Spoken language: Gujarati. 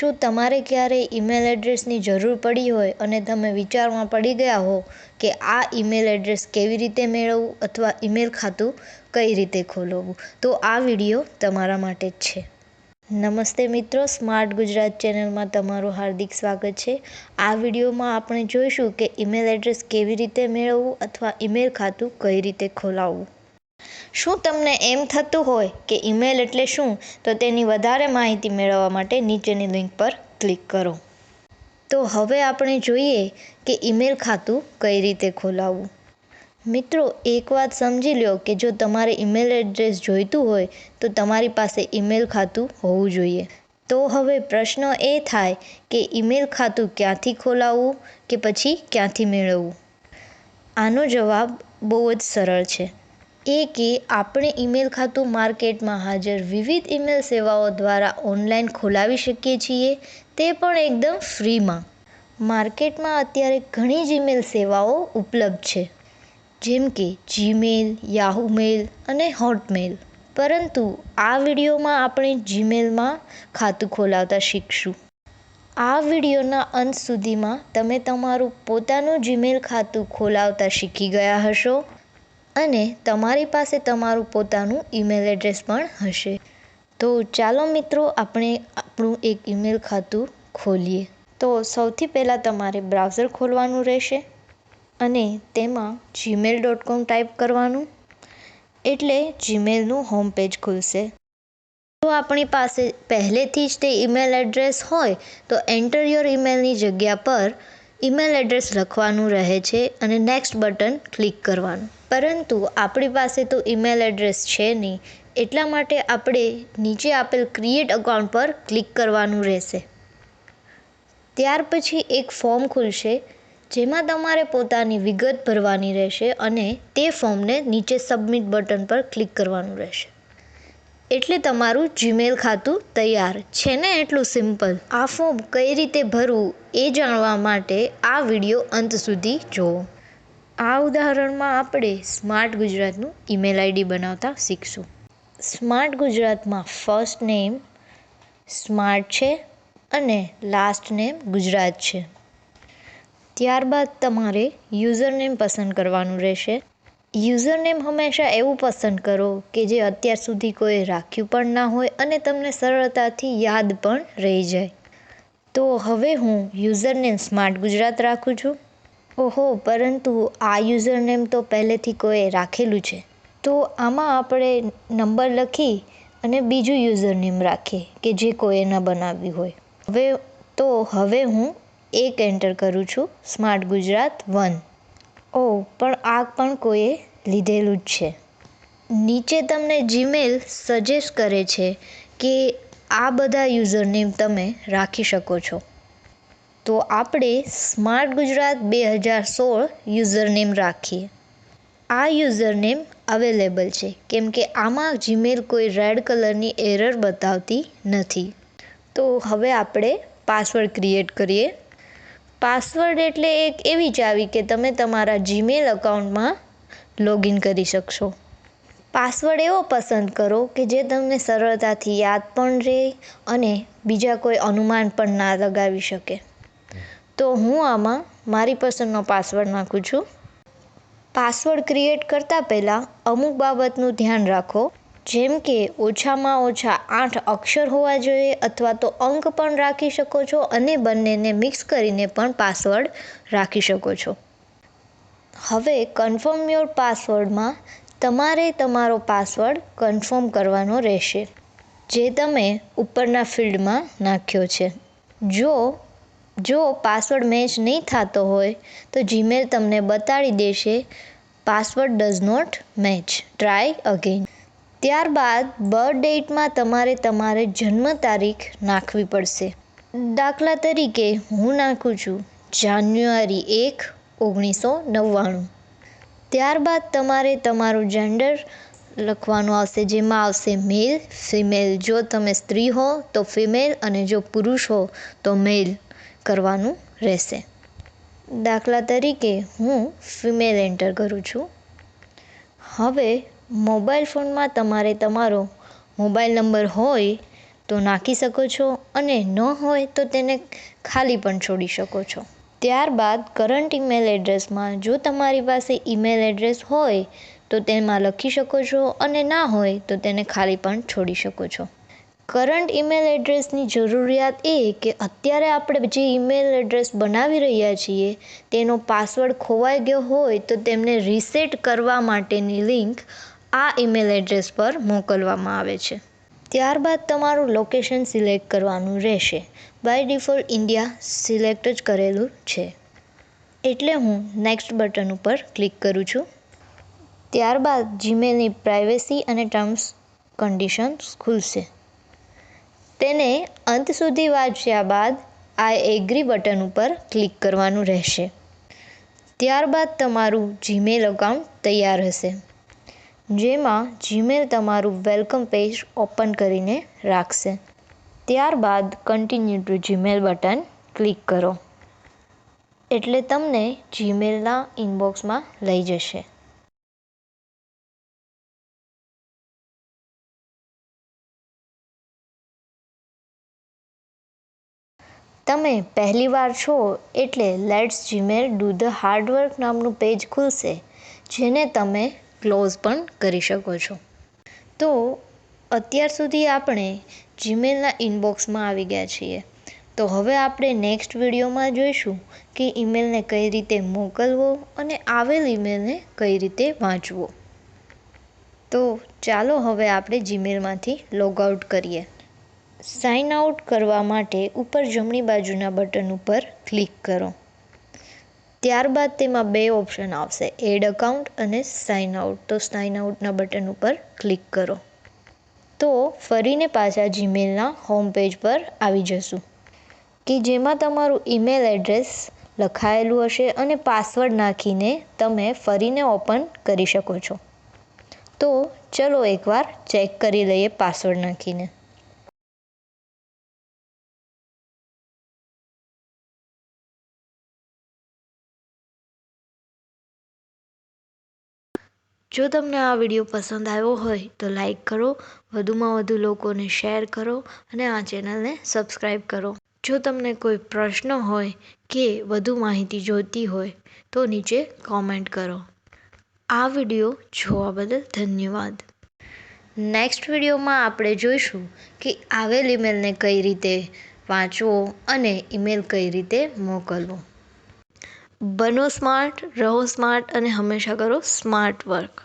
શું તમારે ક્યારેય ઈમેલ એડ્રેસની જરૂર પડી હોય અને તમે વિચારમાં પડી ગયા હો કે આ ઈમેલ એડ્રેસ કેવી રીતે મેળવવું અથવા ઈમેલ ખાતું કઈ રીતે ખોલવવું, તો આ વિડીયો તમારા માટે જ છે. નમસ્તે મિત્રો, સ્માર્ટ ગુજરાત ચેનલમાં તમારું હાર્દિક સ્વાગત છે. આ વિડીયોમાં આપણે જોઈશું કે ઈમેલ એડ્રેસ કેવી રીતે મેળવવું અથવા ઈમેલ ખાતું કઈ રીતે ખોલાવવું. શું તમને એમ થતું હોય કે ઈમેલ એટલે શું? તો તેની વધારે માહિતી મેળવવા માટે નીચેની લિંક પર ક્લિક કરો. તો હવે આપણે જોઈએ કે ઈમેલ ખાતું કઈ રીતે ખોલાવવું. મિત્રો, એક વાત સમજી લો કે જો તમારે ઈમેલ એડ્રેસ જોઈતું હોય તો તમારી પાસે ઈમેલ ખાતું હોવું જોઈએ. તો હવે પ્રશ્ન એ થાય કે ઈમેલ ખાતું ક્યાંથી ખોલાવવું કે પછી ક્યાંથી મેળવવું? આનો જવાબ બહુ જ સરળ છે. એ કે આપણે ઈમેલ ખાતું માર્કેટમાં હાજર વિવિધ ઈમેલ સેવાઓ દ્વારા ઓનલાઈન ખોલાવી શકીએ છીએ, તે પણ એકદમ ફ્રીમાં. માર્કેટમાં અત્યારે ઘણી જ ઈમેલ સેવાઓ ઉપલબ્ધ છે, જેમ કે જીમેલ, યાહૂ મેલ અને હોટમેલ. પરંતુ આ વિડીયોમાં આપણે જીમેલમાં ખાતું ખોલાવતા શીખશું. આ વિડીયોના અંત સુધીમાં તમે તમારું પોતાનું જીમેલ ખાતું ખોલાવતા શીખી ગયા હશો અને તમારી પાસે તમારું પોતાનું ઈમેલ એડ્રેસ પણ હશે. તો ચાલો મિત્રો, આપણે આપણું એક ઈમેલ ખાતું ખોલીએ. તો સૌથી પહેલાં તમારે બ્રાઉઝર ખોલવાનું રહેશે અને તેમાં gmail.com ટાઈપ કરવાનું, એટલે જીમેલનું હોમ પેજ ખુલશે. જો આપણી પાસે પહેલેથી જ તે ઈમેલ એડ્રેસ હોય તો એન્ટર યોર ઈમેલની જગ્યા પર ઈમેલ એડ્રેસ લખવાનું રહે છે અને નેક્સ્ટ બટન ક્લિક કરવાનું. પરંતુ આપણી પાસે તો ઈમેલ એડ્રેસ છે નહીં, એટલા માટે આપણે નીચે આપેલ ક્રિએટ અકાઉન્ટ પર ક્લિક કરવાનું રહેશે. ત્યાર પછી એક ફોર્મ ખુલશે, જેમાં તમારે પોતાની વિગત ભરવાની રહેશે અને તે ફોર્મને નીચે સબમિટ બટન પર ક્લિક કરવાનું રહેશે. એટલે તમારું જીમેલ ખાતું તૈયાર છે ને, એટલું સિમ્પલ. આ ફોર્મ કઈ રીતે ભરવું એ જાણવા માટે આ વિડીયો અંત સુધી જુઓ. આ ઉદાહરણમાં આપણે સ્માર્ટ ગુજરાતનું ઈમેલ આઈડી બનાવતા શીખશું. સ્માર્ટ ગુજરાતમાં ફર્સ્ટ નેમ સ્માર્ટ છે અને લાસ્ટ નેમ ગુજરાત છે. ત્યારબાદ તમારે યુઝર નેમ પસંદ કરવાનું રહેશે. યુઝર નેમ હંમેશા એવું પસંદ કરો કે જે અત્યાર સુધી કોઈ રાખ્યું પણ ના હોય અને તમને સરળતાથી યાદ પણ રહી જાય. તો હવે હું યુઝર નેમ સ્માર્ટ ગુજરાત રાખું છું. ઓહો, પરંતુ આ યુઝર નેમ તો પહેલેથી કોઈ રાખેલું છે. તો આમાં આપણે નંબર લખી અને બીજું યુઝર નેમ રાખીએ કે જે કોઈએ ન બનાવ્યું હોય. હવે હું એક એન્ટર કરું છું, સ્માર્ટ ગુજરાત 1. પણ આ પણ કોઈએ લીધેલું જ છે. નીચે તમને જીમેલ સજેસ્ટ કરે છે કે આ બધા યુઝર નેમ તમે રાખી શકો છો. તો આપણે સ્માર્ટ ગુજરાત 2016 યુઝર નેમ રાખીએ. આ યુઝર નેમ અવેલેબલ છે કેમ કે આમાં જીમેલ કોઈ રેડ કલરની એરર બતાવતી નથી. તો હવે આપણે પાસવર્ડ ક્રિએટ કરીએ. પાસવર્ડ એટલે એક એવી ચાવી કે તમે તમારા જીમેલ અકાઉન્ટમાં લોગિન કરી શકશો. પાસવર્ડ એવો પસંદ કરો કે જે તમને સરળતાથી યાદ પણ રહે અને બીજા કોઈ અનુમાન પણ ના લગાવી શકે. તો હું આમાં મારી પસંદનો પાસવર્ડ નાખું છું. પાસવર્ડ ક્રિએટ કરતાં પહેલાં અમુક બાબતનું ધ્યાન રાખો, જેમ કે ઓછામાં ઓછા 8 અક્ષર હોવા જોઈએ અથવા તો અંક પણ રાખી શકો છો અને બંનેને મિક્સ કરીને પણ પાસવર્ડ રાખી શકો છો. હવે કન્ફર્મ યોર પાસવર્ડમાં તમારે તમારો પાસવર્ડ કન્ફર્મ કરવાનો રહેશે, જે તમે ઉપરના ફિલ્ડમાં નાખ્યો છે. જો પાસવર્ડ મેચ નહીં થતો હોય તો જીમેલ તમને બતાડી દેશે password does not match, try again. ત્યારબાદ બર્થ ડેટમાં તમારે જન્મ તારીખ નાખવી પડશે. દાખલા તરીકે હું નાખું છું જાન્યુઆરી 1, 1999. ત્યારબાદ તમારે તમારું જેન્ડર લખવાનું આવશે, જેમાં આવશે મેલ, ફિમેલ. જો તમે સ્ત્રી હો તો ફિમેલ અને જો પુરુષ હો તો મેલ કરવાનું રહેશે. દાખલા તરીકે હું ફિમેલ એન્ટર કરું છું. હવે મોબાઈલ ફોનમાં તમારે તમારો મોબાઈલ નંબર હોય તો નાખી શકો છો અને ન હોય તો તેને ખાલી પણ છોડી શકો છો. ત્યારબાદ કરંટ ઈમેલ એડ્રેસમાં જો તમારી પાસે ઈમેલ એડ્રેસ હોય તો તેમાં લખી શકો છો અને ના હોય તો તેને ખાલી પણ છોડી શકો છો. કરંટ ઈમેલ એડ્રેસની જરૂરિયાત એ કે અત્યારે આપણે જે ઈમેલ એડ્રેસ બનાવી રહ્યા છીએ તેનો પાસવર્ડ ખોવાઈ ગયો હોય તો તેમને રીસેટ કરવા માટેની લિંક આ ઈમેલ એડ્રેસ પર મોકલવામાં આવે છે. ત્યારબાદ તમારું લોકેશન સિલેક્ટ કરવાનું રહેશે. બાય ડિફોલ્ટ ઇન્ડિયા સિલેક્ટ જ કરેલું છે એટલે હું નેક્સ્ટ બટન ઉપર ક્લિક કરું છું. ત્યારબાદ જીમેલની પ્રાઇવેસી અને ટર્મ્સ કન્ડિશન્સ ખુલશે. તેને અંત સુધી વાંચ્યા બાદ આઈ એગ્રી બટન ઉપર ક્લિક કરવાનું રહેશે. ત્યારબાદ તમારું જીમેલ એકાઉન્ટ તૈયાર હશે, જેમાં જીમેલ તમારું વેલકમ પેજ ઓપન કરીને રાખશે. ત્યારબાદ continue two Gmail button click કરો એટલે તમને જીમેલના ઇનબોક્સમાં લઈ જશે. તમે પહેલીવાર છો એટલે let's Gmail do the hard work નામનું પેજ ખુલશે, જેને તમે ક્લોઝ પણ કરી શકો છો. તો અત્યાર સુધી આપણે જીમેલના ઇનબોક્સમાં આવી ગયા છીએ. તો હવે આપણે નેક્સ્ટ વિડીયોમાં જોઈશું કે ઈમેલને કઈ રીતે મોકલવો અને આવેલ ઈમેલને કઈ રીતે વાંચવો. તો ચાલો હવે આપણે જીમેલમાંથી લોગઆઉટ કરીએ. સાઇન આઉટ કરવા માટે ઉપર જમણી બાજુના બટન ઉપર ક્લિક કરો. ત્યારબાદ તેમાં બે ઓપ્શન આવશે, એડ અકાઉન્ટ અને સાઇન આઉટ. તો સાઇન આઉટના બટન ઉપર ક્લિક કરો. તો ફરીને પાછા જીમેલના હોમ પેજ પર આવી જશું કે જેમાં તમારું ઈમેલ એડ્રેસ લખાયેલું હશે અને પાસવર્ડ નાખીને તમે ફરીને ઓપન કરી શકો છો. તો ચલો એકવાર ચેક કરી લઈએ પાસવર્ડ નાખીને. જો તમને આ વિડીયો પસંદ આવ્યો હોય તો લાઈક કરો, વધુમાં વધુ લોકોને શેર કરો અને આ ચેનલને સબસ્ક્રાઈબ કરો. જો તમને કોઈ પ્રશ્ન હોય કે વધુ માહિતી જોઈતી હોય તો નીચે કોમેન્ટ કરો. આ વિડીયો જોવા બદલ ધન્યવાદ. નેક્સ્ટ વિડીયોમાં આપણે જોઈશું કે આવેલ ઈમેલને કઈ રીતે વાંચવો અને ઈમેલ કઈ રીતે મોકલવો. બનો સ્માર્ટ, રહો સ્માર્ટ અને હંમેશા કરો સ્માર્ટ વર્ક.